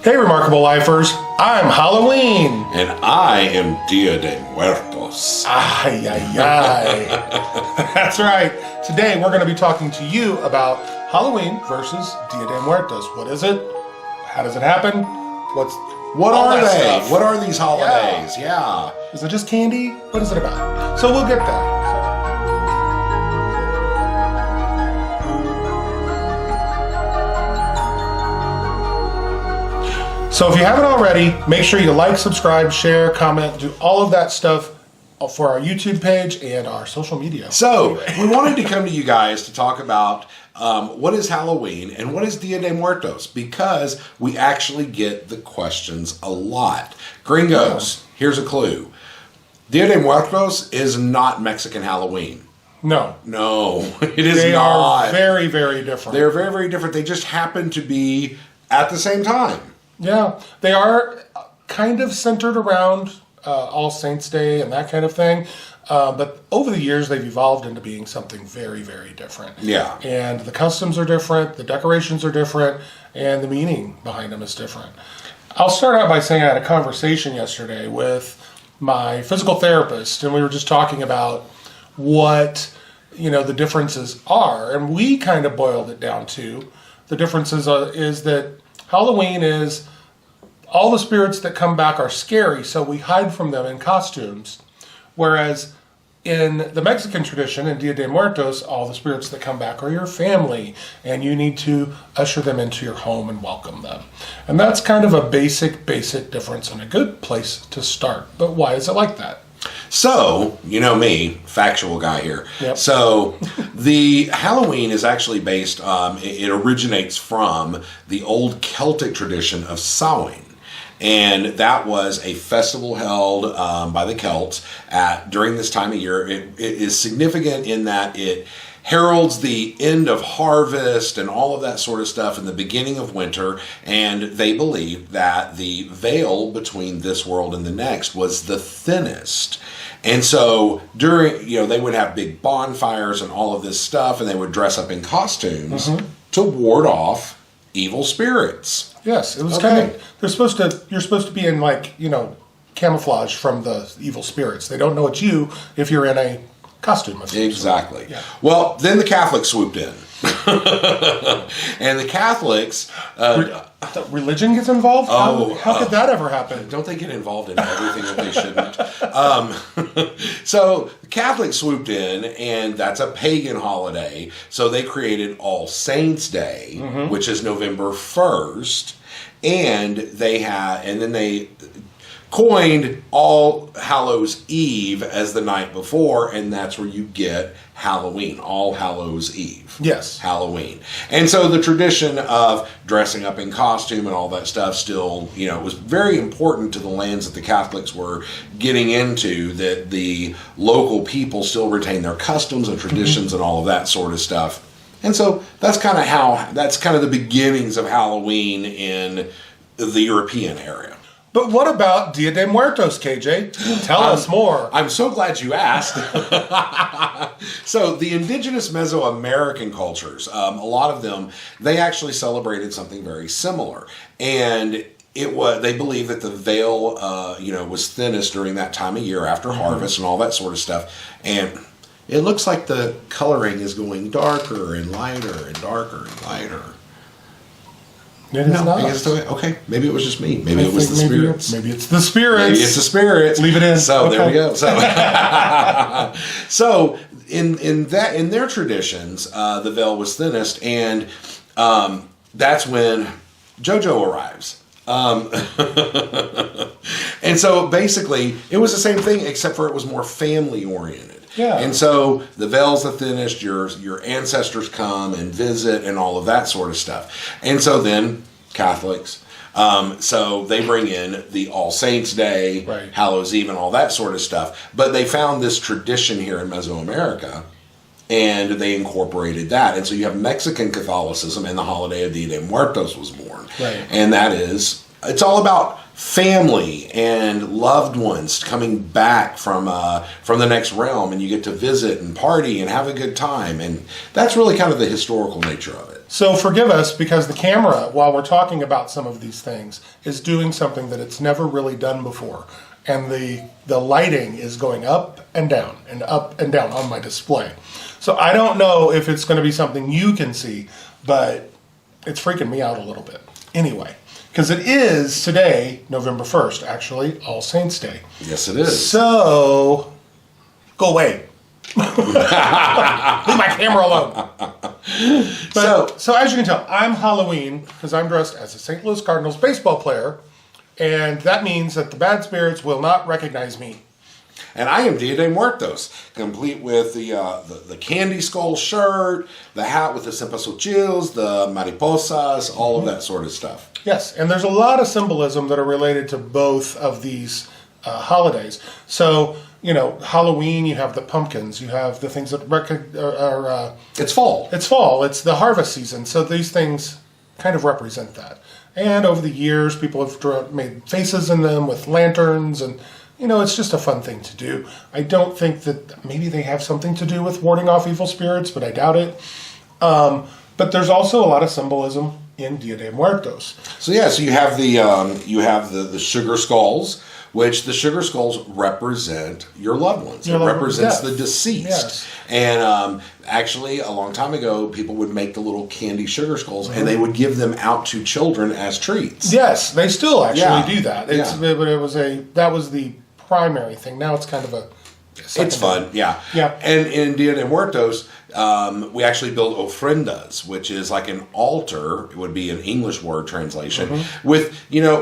Hey, Remarkable Lifers, I'm Halloween. And I am Dia de Muertos. Ay, ay, ay. That's right. Today we're going to be talking to you about Halloween versus Dia de Muertos. What is it? How does it happen? What are they? Stuff? What are these holidays? Yeah. Is it just candy? What is it about? So we'll get there. So if you haven't already, make sure you like, subscribe, share, comment, do all of that stuff for our YouTube page and our social media. So we wanted to come to you guys to talk about what is Halloween and what is Dia de Muertos, because we actually get the questions a lot. Gringos, here's a clue. Dia de Muertos is not Mexican Halloween. No, it is they not. Are very, very different. They're very, very different. They just happen to be at the same time. Yeah, they are kind of centered around All Saints Day and that kind of thing. But over the years, they've evolved into being something very, very different. Yeah. And the customs are different, the decorations are different, and the meaning behind them is different. I'll start out by saying I had a conversation yesterday with my physical therapist, and we were just talking about what, the differences are. And we kind of boiled it down to the differences is that Halloween is all the spirits that come back are scary, so we hide from them in costumes. Whereas in the Mexican tradition, in Dia de Muertos, all the spirits that come back are your family, and you need to usher them into your home and welcome them. And that's kind of a basic difference and a good place to start. But why is it like that? So, you know me, factual guy here. Yep. So, the Halloween is actually based, it originates from the old Celtic tradition of Samhain. And that was a festival held by the Celts during this time of year. It is significant in that it heralds the end of harvest and all of that sort of stuff and the beginning of winter. And they believed that the veil between this world and the next was the thinnest. And so they would have big bonfires and all of this stuff, and they would dress up in costumes to ward off evil spirits. Yes, it was kind of, you're supposed to be in camouflage from the evil spirits. They don't know it's you if you're in a costume of some Exactly. sort. Yeah. Well, then the Catholics swooped in. And the Catholics... religion gets involved? How could that ever happen? Don't they get involved in everything that they shouldn't? So the Catholics swooped in, and that's a pagan holiday. So they created All Saints Day, which is November 1st. And then they coined All Hallows Eve as the night before, and that's where you get Halloween, All Hallows Eve. Yes. Halloween. And so the tradition of dressing up in costume and all that stuff still, was very important to the lands that the Catholics were getting into, that the local people still retain their customs and traditions and all of that sort of stuff. And so that's kind of the beginnings of Halloween in the European area. But what about Dia de Muertos, KJ? Tell us more. I'm so glad you asked. So the indigenous Mesoamerican cultures, a lot of them, they actually celebrated something very similar. And they believe that the veil, was thinnest during that time of year after harvest and all that sort of stuff. And it looks like the coloring is going darker and lighter and darker and lighter. It is not. Okay, maybe it was just me. Maybe it was the spirits. Maybe it's the spirits. Maybe it's the spirits. Leave it in. So There we go. So in their traditions, the veil was thinnest, and that's when JoJo arrives. And so basically, it was the same thing, except for it was more family oriented. Yeah. And so the veil's the thinnest, your ancestors come and visit and all of that sort of stuff. And so then Catholics, so they bring in the All Saints Day, right, Hallows Eve and all that sort of stuff. But they found this tradition here in Mesoamerica, and they incorporated that. And so you have Mexican Catholicism, and the holiday of Dia de Muertos was born. Right. And it's all about family and loved ones coming back from the next realm, and you get to visit and party and have a good time, and that's really kind of the historical nature of it. So forgive us, because the camera, while we're talking about some of these things, is doing something that it's never really done before. And the lighting is going up and down on my display. So I don't know if it's going to be something you can see, but it's freaking me out a little bit. Anyway, because it is today, November 1st, actually, All Saints Day. Yes, it is. So, go away. Leave my camera alone. So as you can tell, I'm Halloween because I'm dressed as a St. Louis Cardinals baseball player, and that means that the bad spirits will not recognize me. And I am Dia de Muertos, complete with the candy skull shirt, the hat with the cempasúchils, the mariposas, all of that sort of stuff. Yes, and there's a lot of symbolism that are related to both of these holidays. So, Halloween, you have the pumpkins, you have the things that are it's fall. It's fall. It's the harvest season. So these things kind of represent that. And over the years, people have made faces in them with lanterns, and it's just a fun thing to do. I don't think that maybe they have something to do with warding off evil spirits, but I doubt it. But there's also a lot of symbolism in Dia de Muertos. So you have the sugar skulls, which the sugar skulls represent your loved ones. It represents the deceased. Yes. And actually, a long time ago, people would make the little candy sugar skulls, and they would give them out to children as treats. Yes, they still actually do that. But that was the primary thing. Now it's kind of a it's fun, yeah. And in Dia de Muertos, we actually build ofrendas, which is like an altar. It would be an English word translation with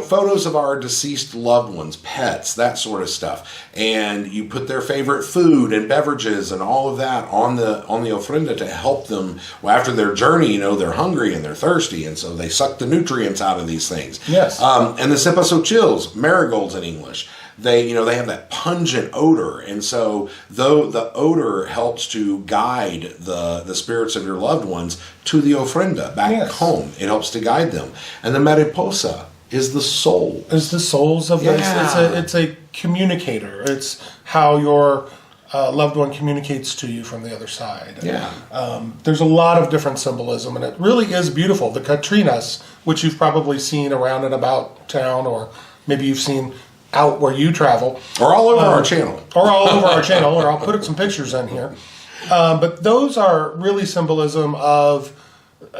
photos of our deceased loved ones, pets, that sort of stuff, and you put their favorite food and beverages and all of that on the ofrenda to help them after their journey. They're hungry and they're thirsty, and so they suck the nutrients out of these things. Yes. And the cempasúchils, marigolds in English. They have that pungent odor, and so though the odor helps to guide the spirits of your loved ones to the ofrenda back home, it helps to guide them. And the mariposa is the soul. Is the souls of this. It's a communicator. It's how your loved one communicates to you from the other side. There's a lot of different symbolism, and it really is beautiful. The Catrinas, which you've probably seen around and about town, or maybe you've seen out where you travel, or all over our channel, or I'll put some pictures in here. But those are really symbolism of.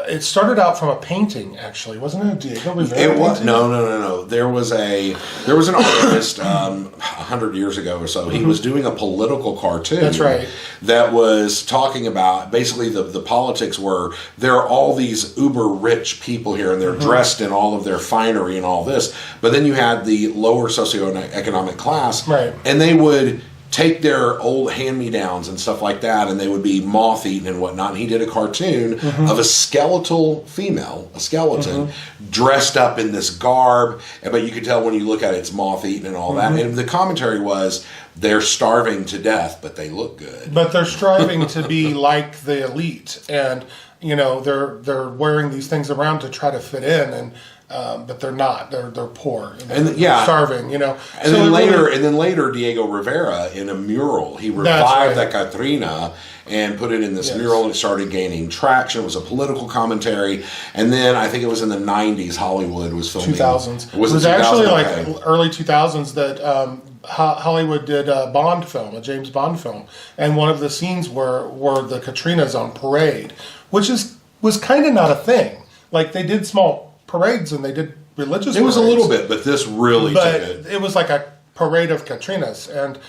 It started out from a painting, actually, wasn't it? Diego Rivera? It was no. There was an artist 100 years ago or so. He was doing a political cartoon. That's right. That was talking about basically the politics were there are all these uber rich people here, and they're dressed in all of their finery and all this. But then you had the lower socioeconomic class, right? And they would take their old hand-me-downs and stuff like that, and they would be moth-eaten and whatnot. And he did a cartoon of a skeletal female, a skeleton, dressed up in this garb, but you could tell when you look at it, it's moth-eaten and all that. And the commentary was, they're starving to death, but they look good. But they're striving to be like the elite, and they're wearing these things around to try to fit in, and but they're not. They're poor. They're starving. And then later, Diego Rivera in a mural, he revived that Catrina and put it in this mural, and it started gaining traction. It was a political commentary, and then I think it was in the 90s, Hollywood was filming. 2000s. It was actually like early 2000s that Hollywood did a Bond film, a James Bond film, and one of the scenes were the Catrinas on parade, which was kind of not a thing. Like, they did small parades and they did religious parades. It was a little bit, but this really took it. It was like a parade of Catrinas, and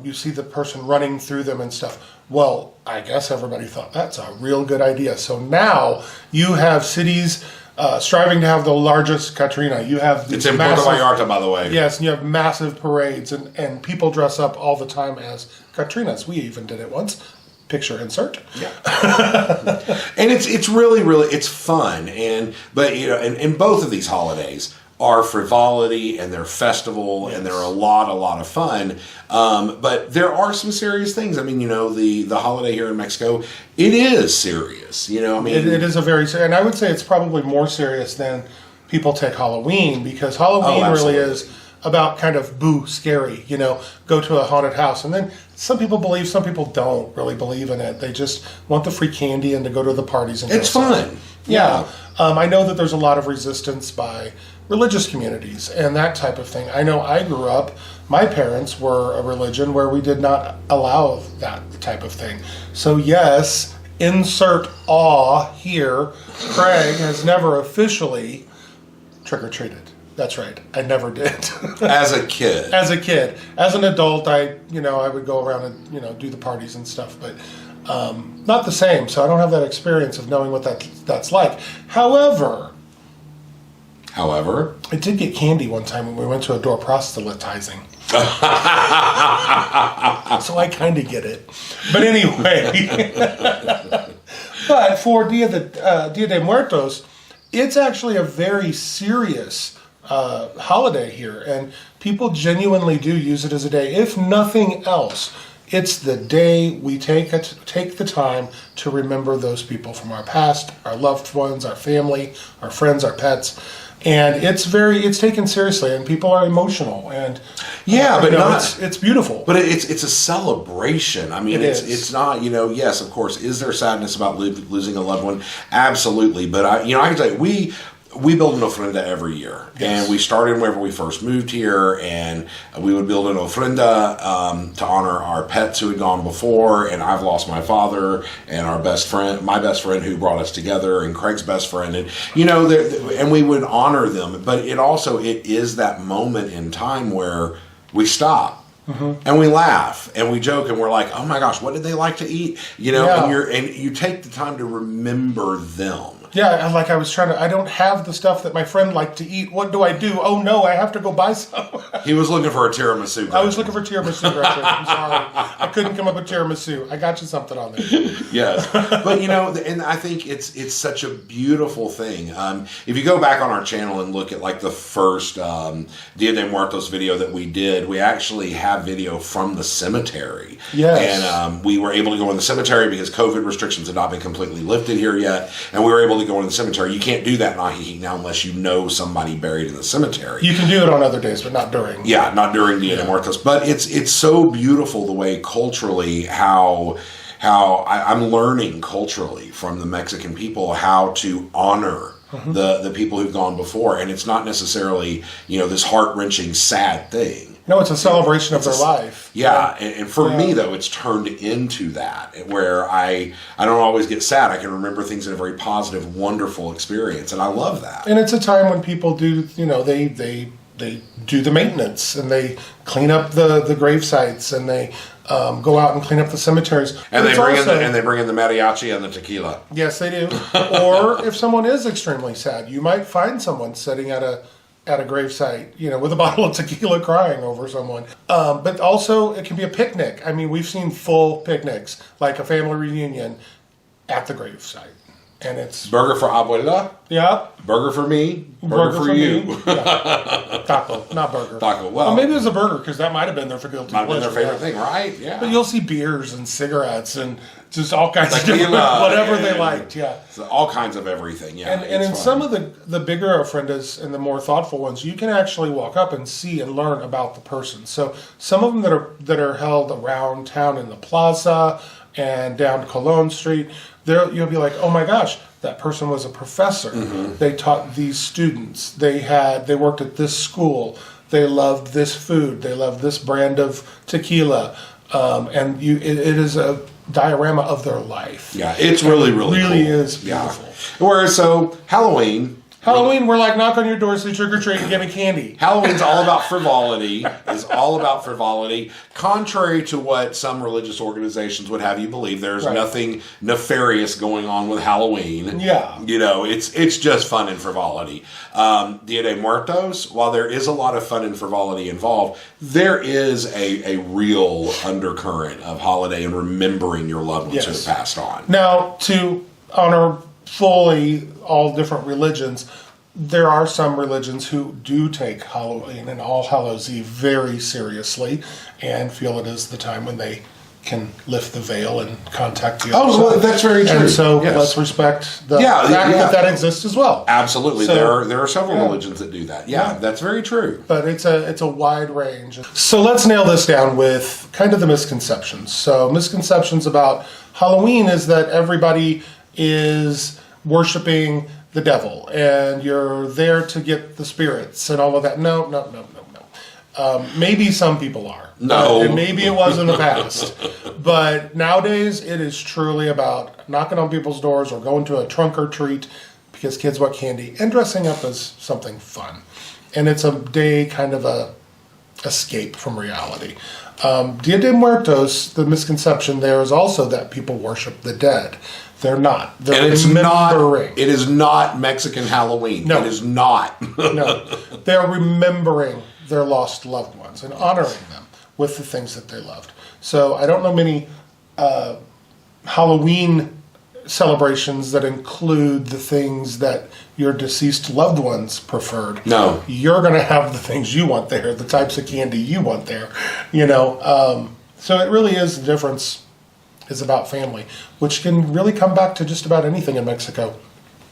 you see the person running through them and stuff. Well, I guess everybody thought that's a real good idea. So now you have cities striving to have the largest Catrina. You have it's in Puerto Vallarta, by the way. Yes, and you have massive parades, and people dress up all the time as Catrinas. We even did it once. Picture insert. Yeah. And it's really, really, it's fun. But and both of these holidays are frivolity, and they're festival, and they're a lot of fun. But there are some serious things. I mean, the holiday here in Mexico, it is serious. It is a very serious, and I would say it's probably more serious than people take Halloween, because Halloween really is about kind of boo, scary, go to a haunted house. And then some people believe, some people don't really believe in it. They just want the free candy and to go to the parties. And it's fun. Yeah. I know that there's a lot of resistance by religious communities and that type of thing. I know I grew up, my parents were a religion where we did not allow that type of thing. So yes, insert awe here, Craig has never officially trick-or-treated. That's right. I never did. As a kid. As a kid. As an adult, I would go around and, do the parties and stuff, but not the same. So I don't have that experience of knowing what that's like. However, I did get candy one time when we went to a door proselytizing. So I kind of get it. But anyway. But for Dia de Muertos, it's actually a very serious holiday here, and people genuinely do use it as a day. If nothing else, it's the day we take the time to remember those people from our past, our loved ones, our family, our friends, our pets. And it's taken seriously, and people are emotional, and it's beautiful. But it's a celebration. I mean, it's not, yes, of course, is there sadness about losing a loved one? Absolutely. But I can tell you, we build an ofrenda every year. Yes. And we started whenever we first moved here, and we would build an ofrenda to honor our pets who had gone before, and I've lost my father, and my best friend who brought us together, and Craig's best friend, and and we would honor them. But it is that moment in time where we stop. Mm-hmm. And we laugh and we joke and we're like, oh my gosh, what did they like to eat? And you take the time to remember them. Yeah, like I don't have the stuff that my friend liked to eat. What do I do? Oh no, I have to go buy some. He was looking for a tiramisu. I was looking for tiramisu, Gretchen. I'm sorry. I couldn't come up with tiramisu. I got you something on there. Yes. But, and I think it's such a beautiful thing. If you go back on our channel and look at like the first Dia de Muertos video that we did, we actually have video from the cemetery. Yes. And we were able to go in the cemetery because COVID restrictions had not been completely lifted here yet. And we were able to go in the cemetery. You can't do that in Ajijic now unless you know somebody buried in the cemetery. You can do it on other days, but not during. Yeah, not during Dia de Muertos. But it's so beautiful the way culturally how I'm learning culturally from the Mexican people how to honor the people who've gone before, and it's not necessarily this heart-wrenching sad thing. No, it's a celebration of their life. Yeah, and for me, though, it's turned into that, where I don't always get sad. I can remember things in a very positive, wonderful experience, and I love that. And it's a time when people do, they do the maintenance, and they clean up the grave sites, and they go out and clean up the cemeteries. And they bring in the mariachi and the tequila. Yes, they do. Or if someone is extremely sad, you might find someone sitting at a gravesite, with a bottle of tequila crying over someone. But also, it can be a picnic. I mean, we've seen full picnics, like a family reunion at the gravesite. And it's... Burger for abuela. Yeah. Burger for me. Burger for you. Yeah. Taco, not burger. Taco, well. Maybe it was a burger, because that might have been their guilty pleasure. Might have been their favorite thing, right? Yeah. But you'll see beers and cigarettes and just all kinds of different, whatever they liked, yeah. So all kinds of everything, yeah. And in some of the bigger ofrendas and the more thoughtful ones, you can actually walk up and see and learn about the person. So some of them that are held around town in the plaza and down Colon Street, you'll be like, oh my gosh, that person was a professor. Mm-hmm. They taught these students. They worked at this school. They loved this food. They loved this brand of tequila. And it is a diorama of their life. Yeah, it's really, really really cool. Is beautiful. Yeah. Whereas, so Halloween, we're like, knock on your door, say trick or treat, and give me candy. Halloween's all about frivolity. Is all about frivolity. Contrary to what some religious organizations would have you believe, there's nothing nefarious going on with Halloween. Yeah, it's just fun and frivolity. Dia de Muertos, while there is a lot of fun and frivolity involved, there is a real undercurrent of holiday and remembering your loved ones who have passed on. Now, to honor fully all different religions, there are some religions who do take Halloween and All Hallows Eve very seriously and feel it is the time when they can lift the veil and contact the Oh, other well, side. that's very true. And so Yes. let's respect the Yeah, fact yeah. that exists as well. Absolutely. So- there are several religions that do that. Yeah, that's very true. But it's a wide range. So let's nail this down with kind of the misconceptions. So misconceptions about Halloween is that everybody is worshiping the devil and you're there to get the spirits and all of that. No. Maybe some people are. No. And maybe it was in the past. But nowadays it is truly about knocking on people's doors or going to a trunk or treat because kids want candy and dressing up as something fun. And it's a day kind of a escape from reality. Dia de Muertos, the misconception there is also that people worship the dead. They're not. They're And remembering. it is not Mexican Halloween. No. It is not. No, they're remembering their lost loved ones and honoring them with the things that they loved. So I don't know many Halloween celebrations that include the things that your deceased loved ones preferred. No. You're going to have the things you want there, the types of candy you want there, So it really is, the difference is about family, which can really come back to just about anything in Mexico.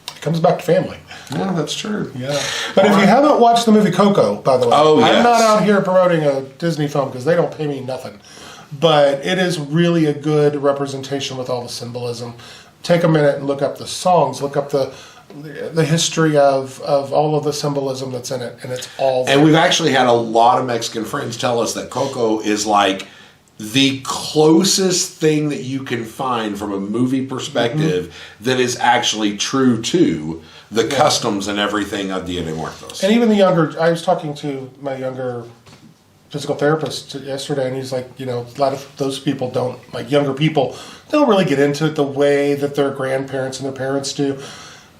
It comes back to family. Yeah, that's true. Yeah. But if you haven't watched the movie Coco, by the way, Oh, yes. I'm not out here promoting a Disney film because they don't pay me nothing. But it is really a good representation with all the symbolism. Take a minute and look up the songs, look up the history of all of the symbolism that's in it, and it's all there. And we've actually had a lot of Mexican friends tell us that Coco is like the closest thing that you can find from a movie perspective that is actually true to the customs and everything of Dia de Muertos. And even the younger, I was talking to my younger physical therapist yesterday, and he's like, a lot of those people don't, like younger people, don't really get into it the way that their grandparents and their parents do,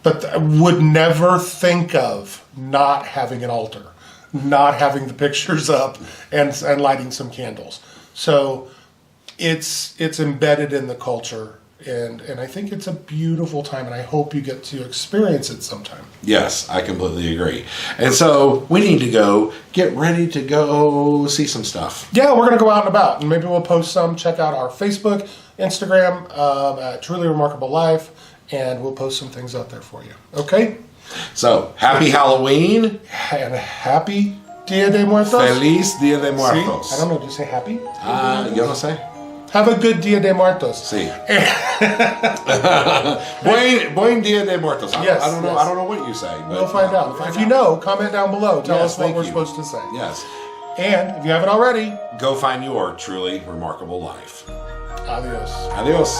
but would never think of not having an altar, not having the pictures up, and lighting some candles. So it's embedded in the culture, and I think it's a beautiful time, and I hope you get to experience it sometime. Yes, I completely agree. And so we need to get ready to go see some stuff. Yeah, we're going to go out and about, and maybe we'll post some. Check out our Facebook, Instagram, at Truly Remarkable Life, and we'll post some things out there for you. Okay? So, happy Halloween. And a happy Dia de Muertos. Feliz Dia de See? Muertos. I don't know, did you say happy? Yo no sé. Have a good Dia de Muertos. Sí. Buen Dia de Muertos. Yes, I don't know. yes. I don't know what you say. But We'll find out. we'll find If you out. know, comment down below. Tell Yes, us what thank we're you. supposed to say. Yes. And if you haven't already, Go find your truly remarkable life. adios. Adios.